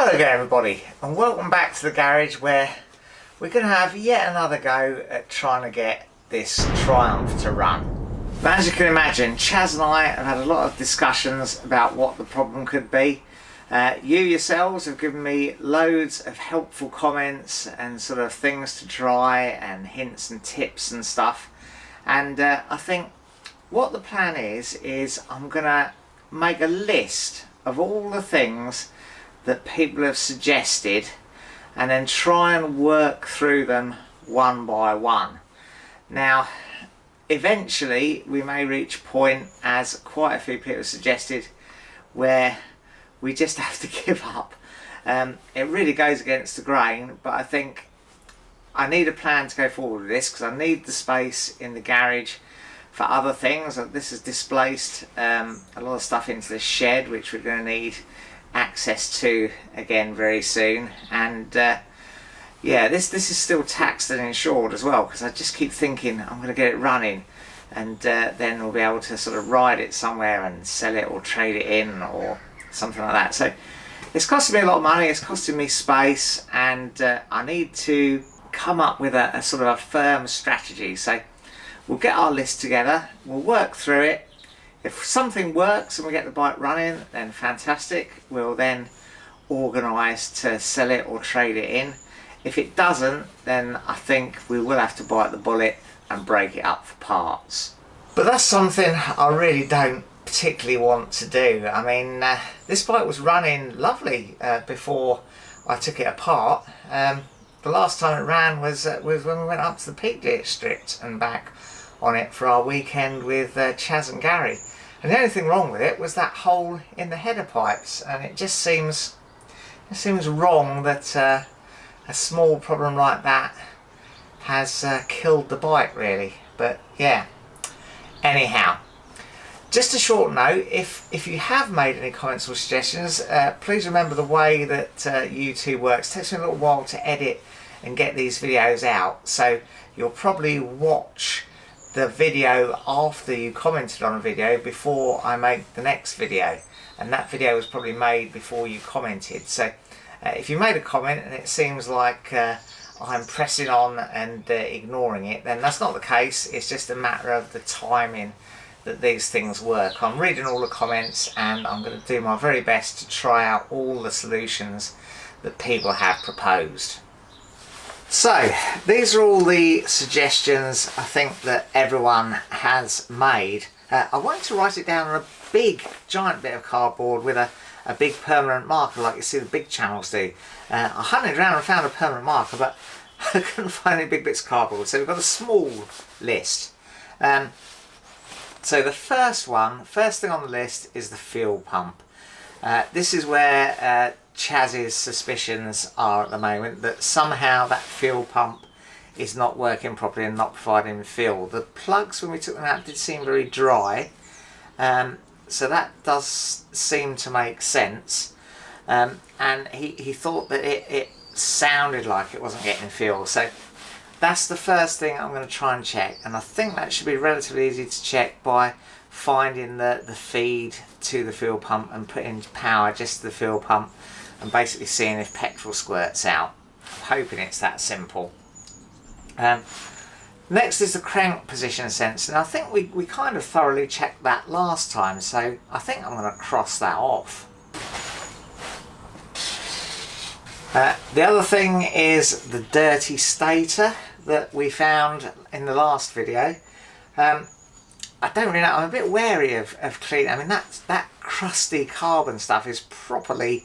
Hello again everybody, and welcome back to the garage where we're going to have yet another go at trying to get this Triumph to run. Now, as you can imagine, Chaz and I have had a lot of discussions about what the problem could be. You yourselves have given me loads of helpful comments and sort of things to try and hints and tips and stuff, and I think what the plan is I'm going to make a list of all the things that people have suggested and then try and work through them one by one. Now eventually we may reach a point, as quite a few people suggested, where we just have to give up. It really goes against the grain, but I think I need a plan to go forward with this because I need the space in the garage for other things. This has displaced a lot of stuff into the shed, which we're going to need access to again very soon, and yeah, this is still taxed and insured as well, because I just keep thinking I'm going to get it running and then we'll be able to sort of ride it somewhere and sell it or trade it in or something like that. So it's costing me a lot of money, it's costing me space, and I need to come up with a sort of a firm strategy. So we'll get our list together, we'll work through it. If something works and we get the bike running, then fantastic. We'll then organise to sell it or trade it in. If it doesn't, then I think we will have to bite the bullet and break it up for parts. But that's something I really don't particularly want to do. I mean, this bike was running lovely before I took it apart. The last time it ran was when we went up to the Peak District and back on it for our weekend with Chaz and Gary. And the only thing wrong with it was that hole in the header pipes, and it just seems wrong that a small problem like that has killed the bike really. But yeah, anyhow, just a short note, if you have made any comments or suggestions, please remember the way that YouTube works. It takes me a little while to edit and get these videos out, so you'll probably watch the video after you commented on a video before I make the next video, and that video was probably made before you commented. So if you made a comment and it seems like I'm pressing on and ignoring it, then that's not the case. It's just a matter of the timing that these things work. I'm reading all the comments and I'm going to do my very best to try out all the solutions that people have proposed. So these are all the suggestions I think that everyone has made. I wanted to write it down on a big giant bit of cardboard with a big permanent marker like you see the big channels do. I hunted around and found a permanent marker, but I couldn't find any big bits of cardboard, so we've got a small list. So the first thing on the list is the fuel pump. This is where Chaz's suspicions are at the moment, that somehow that fuel pump is not working properly and not providing fuel. The plugs, when we took them out, did seem very dry, so that does seem to make sense, and he thought that it sounded like it wasn't getting fuel. So that's the first thing I'm going to try and check, and I think that should be relatively easy to check by finding the feed to the fuel pump and putting power just to the fuel pump and basically seeing if petrol squirts out. I'm hoping it's that simple. Next is the crank position sensor, and I think we kind of thoroughly checked that last time, so I think I'm going to cross that off. The other thing is the dirty stator that we found in the last video. I don't really know, I'm a bit wary of cleaning. I mean, that crusty carbon stuff is properly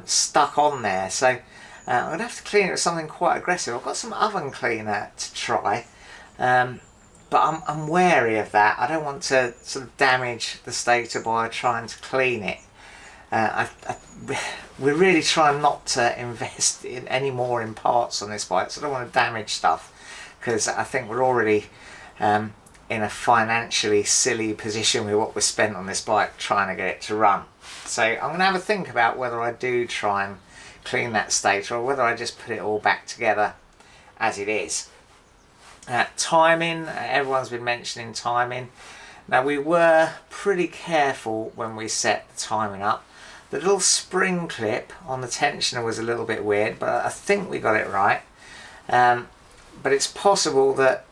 stuck on there, so I'm going to have to clean it with something quite aggressive. I've got some oven cleaner to try, but I'm wary of that. I don't want to sort of damage the stator by trying to clean it. We're really trying not to invest in any more in parts on this bike, so I don't want to damage stuff, because I think we're already in a financially silly position with what we spent on this bike trying to get it to run. So I'm going to have a think about whether I do try and clean that stator or whether I just put it all back together as it is. Timing, everyone's been mentioning timing. Now we were pretty careful when we set the timing up. The little spring clip on the tensioner was a little bit weird, but I think we got it right. But it's possible that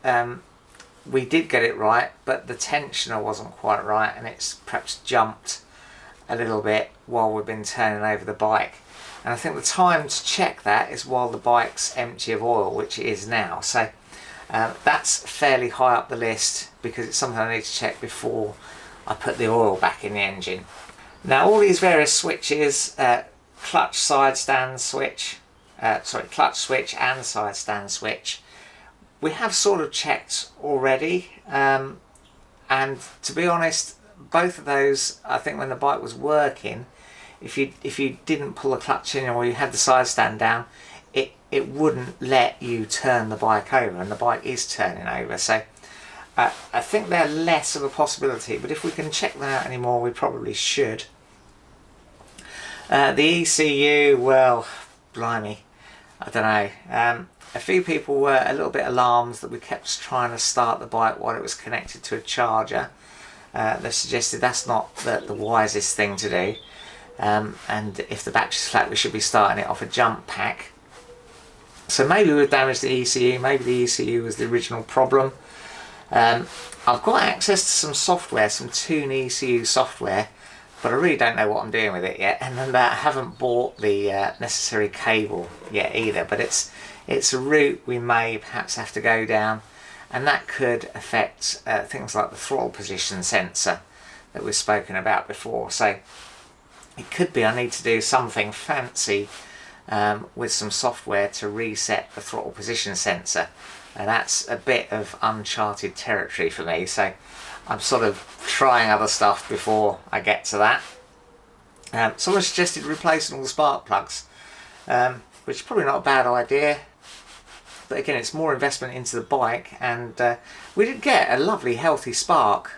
we did get it right, but the tensioner wasn't quite right, and it's perhaps jumped a little bit while we've been turning over the bike. And I think the time to check that is while the bike's empty of oil, which it is now. So that's fairly high up the list, because it's something I need to check before I put the oil back in the engine. Now all these various switches, clutch side stand switch, clutch switch and side stand switch, we have sort of checked already, and to be honest, both of those, I think when the bike was working, if you didn't pull the clutch in or you had the side stand down, it wouldn't let you turn the bike over, and the bike is turning over. So I think they're less of a possibility, but if we can check them out anymore, we probably should. The ECU, well, blimey, I don't know. A few people were a little bit alarmed that we kept trying to start the bike while it was connected to a charger. They suggested that's not the wisest thing to do, and if the battery's flat, we should be starting it off a jump pack. So maybe we've damaged the ECU, maybe the ECU was the original problem. I've got access to some software, some Tune ECU software, but I really don't know what I'm doing with it yet, and then I haven't bought the necessary cable yet either, but it's a route we may perhaps have to go down, and that could affect things like the throttle position sensor that we've spoken about before. So it could be I need to do something fancy with some software to reset the throttle position sensor, and that's a bit of uncharted territory for me, so I'm sort of trying other stuff before I get to that. Someone suggested replacing all the spark plugs, which is probably not a bad idea, but again, it's more investment into the bike, and we did get a lovely healthy spark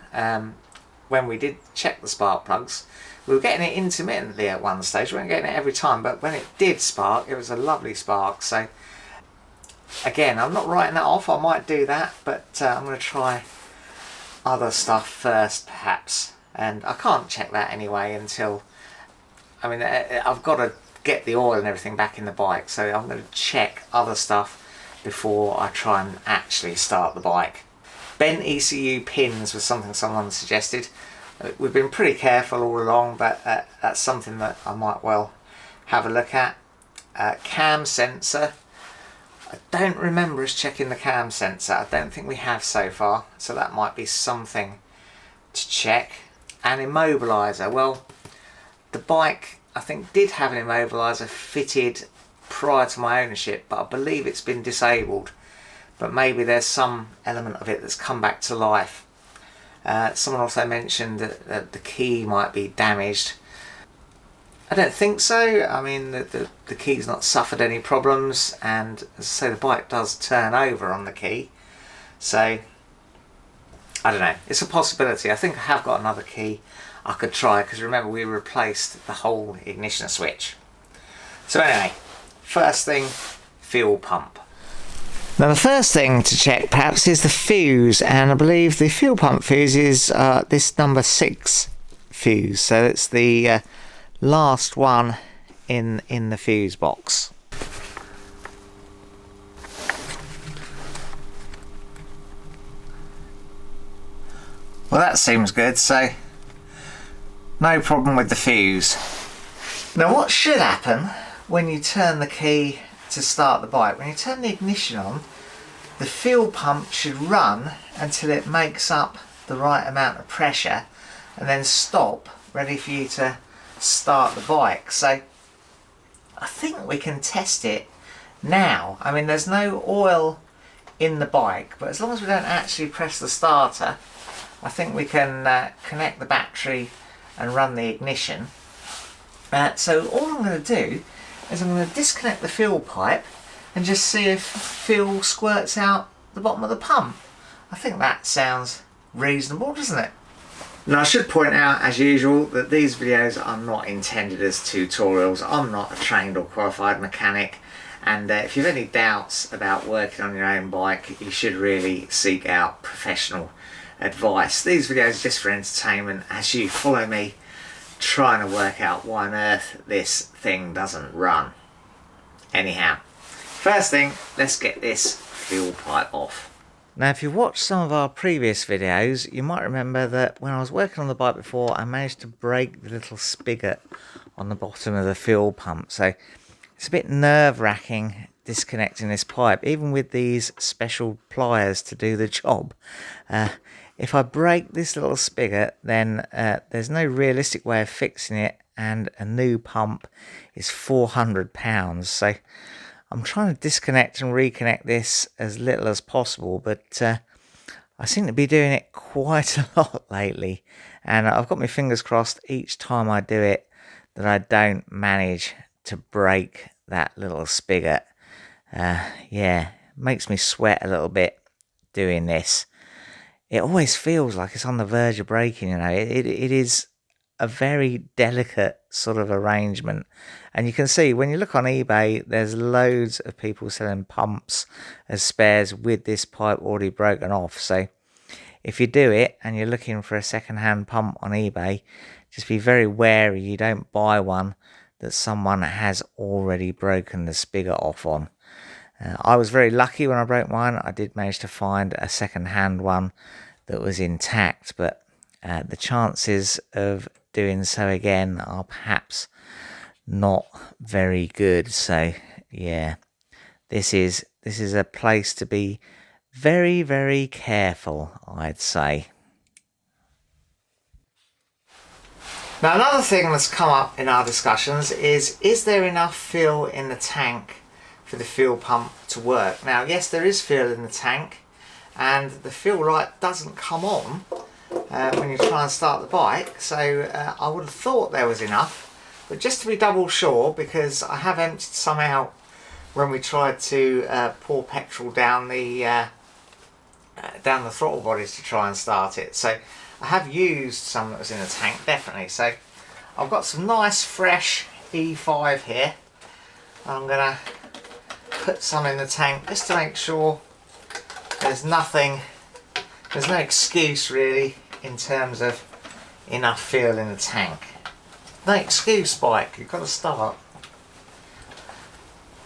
when we did check the spark plugs. We were getting it intermittently at one stage, we weren't getting it every time, but when it did spark, it was a lovely spark. So again, I'm not writing that off, I might do that, but I'm going to try other stuff first perhaps, and I can't check that anyway until, I mean, I've got to get the oil and everything back in the bike, so I'm going to check other stuff before I try and actually start the bike. Bent ECU pins was something someone suggested. We've been pretty careful all along, but that's something that I might well have a look at. Cam sensor, I don't remember us checking the cam sensor. I don't think we have so far, so that might be something to check. And immobiliser, well, the bike I think did have an immobiliser fitted prior to my ownership, but I believe it's been disabled, but maybe there's some element of it that's come back to life. Someone also mentioned that the key might be damaged. I don't think so. I mean, the key's not suffered any problems, and as I say, the bike does turn over on the key, so I don't know, it's a possibility. I think I have got another key I could try, because remember we replaced the whole ignition switch. So anyway, first thing, fuel pump. Now the first thing to check perhaps is the fuse, and I believe the fuel pump fuse is this number 6 fuse, so it's the last one in the fuse box. Well, that seems good, so no problem with the fuse. Now what should happen when you turn the key to start the bike, when you turn the ignition on, the fuel pump should run until it makes up the right amount of pressure, and then stop, ready for you to start the bike. So I think we can test it now. I mean, there's no oil in the bike, but as long as we don't actually press the starter, I think we can connect the battery and run the ignition. So all I'm going to do is I'm going to disconnect the fuel pipe and just see if fuel squirts out the bottom of the pump. I think that sounds reasonable, doesn't it? Now I should point out, as usual, that these videos are not intended as tutorials. I'm not a trained or qualified mechanic, and if you've any doubts about working on your own bike, you should really seek out professional advice. These videos are just for entertainment as you follow me trying to work out why on earth this thing doesn't run. Anyhow, first thing, let's get this fuel pipe off. Now, if you watched some of our previous videos, you might remember that when I was working on the bike before, I managed to break the little spigot on the bottom of the fuel pump. So it's a bit nerve-wracking disconnecting this pipe, even with these special pliers to do the job. If I break this little spigot, then there's no realistic way of fixing it, and a new pump is £400. So I'm trying to disconnect and reconnect this as little as possible, but I seem to be doing it quite a lot lately, and I've got my fingers crossed each time I do it that I don't manage to break that little spigot. Yeah, makes me sweat a little bit doing this. It always feels like it's on the verge of breaking, you know. It is a very delicate sort of arrangement, and you can see when you look on eBay, there's loads of people selling pumps as spares with this pipe already broken off. So if you do it and you're looking for a second-hand pump on eBay, just be very wary you don't buy one that someone has already broken the spigot off on. I was very lucky when I broke mine. I did manage to find a second-hand one that was intact, but the chances of doing so again are perhaps not very good. So yeah, this is a place to be very, very careful, I'd say. Now, another thing that's come up in our discussions is there enough fuel in the tank for the fuel pump to work? Now, yes, there is fuel in the tank, and the fuel light doesn't come on when you try and start the bike, so I would have thought there was enough, but just to be double sure, because I have emptied some out when we tried to pour petrol down the throttle bodies to try and start it. So I have used some that was in the tank, definitely. So I've got some nice fresh E5 here. I'm going to put some in the tank just to make sure there's no excuse really in terms of enough fuel in the tank. No excuse, bike, you've got to start.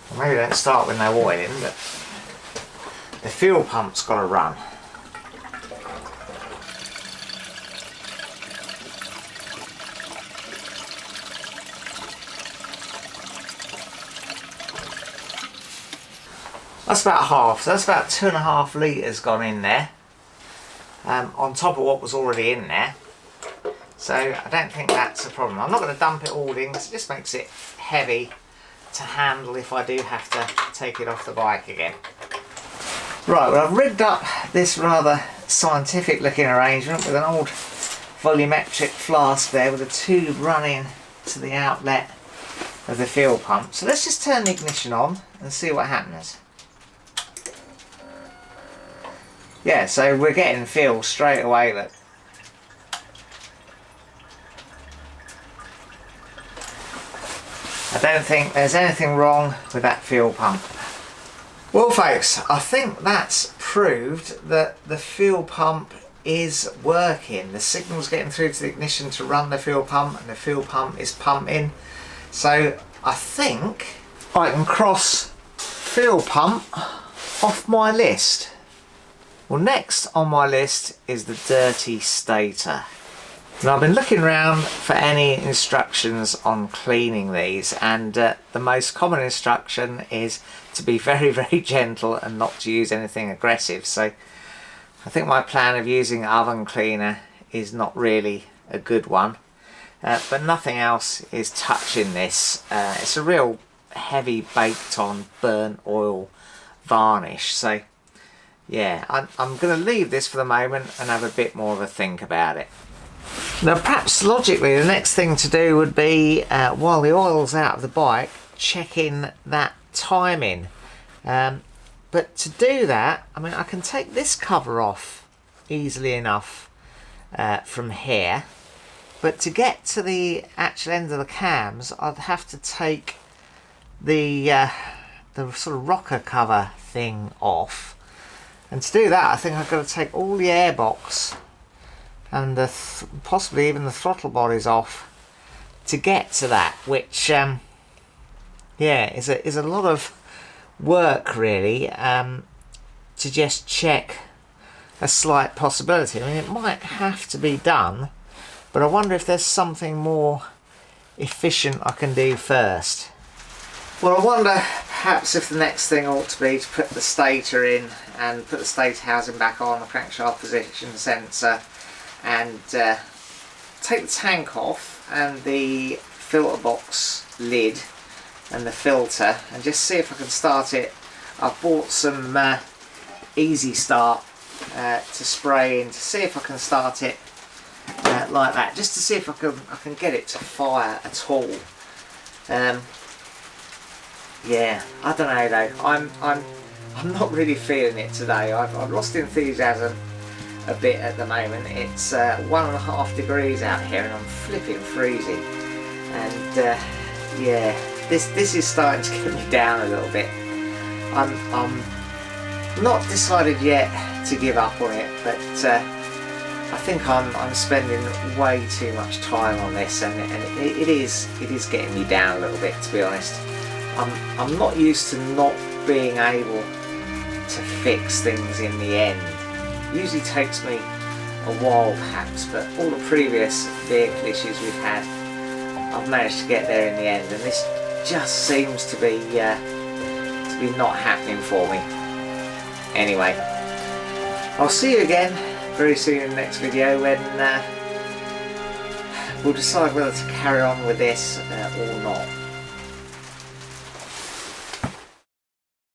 Well, maybe don't start with no oil in, but the fuel pump's got to run. That's about half, so that's about 2.5 litres gone in there, on top of what was already in there. So I don't think that's a problem. I'm not going to dump it all in because it just makes it heavy to handle if I do have to take it off the bike again. Right, well, I've rigged up this rather scientific looking arrangement with an old volumetric flask there with a tube running to the outlet of the fuel pump. So let's just turn the ignition on and see what happens. Yeah, so we're getting fuel straight away, look. I don't think there's anything wrong with that fuel pump. Well, folks, I think that's proved that the fuel pump is working. The signal's getting through to the ignition to run the fuel pump, and the fuel pump is pumping. So I think I can cross fuel pump off my list. Well, next on my list is the dirty stator. Now, I've been looking around for any instructions on cleaning these, and the most common instruction is to be very, very gentle and not to use anything aggressive. So I think my plan of using oven cleaner is not really a good one, but nothing else is touching this. It's a real heavy baked on burnt oil varnish. So yeah, I'm going to leave this for the moment and have a bit more of a think about it. Now, perhaps logically the next thing to do would be, while the oil's out of the bike, checking that timing. But to do that, I mean, I can take this cover off easily enough from here, but to get to the actual end of the cams, I'd have to take the sort of rocker cover thing off. And to do that, I think I've got to take all the airbox and possibly even the throttle bodies off to get to that, which yeah, is a lot of work really, to just check a slight possibility. I mean, it might have to be done, but I wonder if there's something more efficient I can do first. Well, I wonder perhaps if the next thing ought to be to put the stator in and put the stator housing back on, the crankshaft position sensor, and take the tank off and the filter box lid and the filter, and just see if I can start it. I've bought some Easy Start to spray in, to see if I can start it like that, just to see if I can get it to fire at all. Yeah, I don't know though. I'm not really feeling it today. I've lost enthusiasm a bit at the moment. It's 1.5 degrees out here and I'm flipping freezing. And yeah, this is starting to get me down a little bit. I'm not decided yet to give up on it, but I think I'm spending way too much time on this, and it is getting me down a little bit, to be honest. I'm not used to not being able to fix things in the end. It usually takes me a while perhaps, but all the previous vehicle issues we've had, I've managed to get there in the end, and this just seems to be not happening for me. Anyway, I'll see you again very soon in the next video when we'll decide whether to carry on with this or not.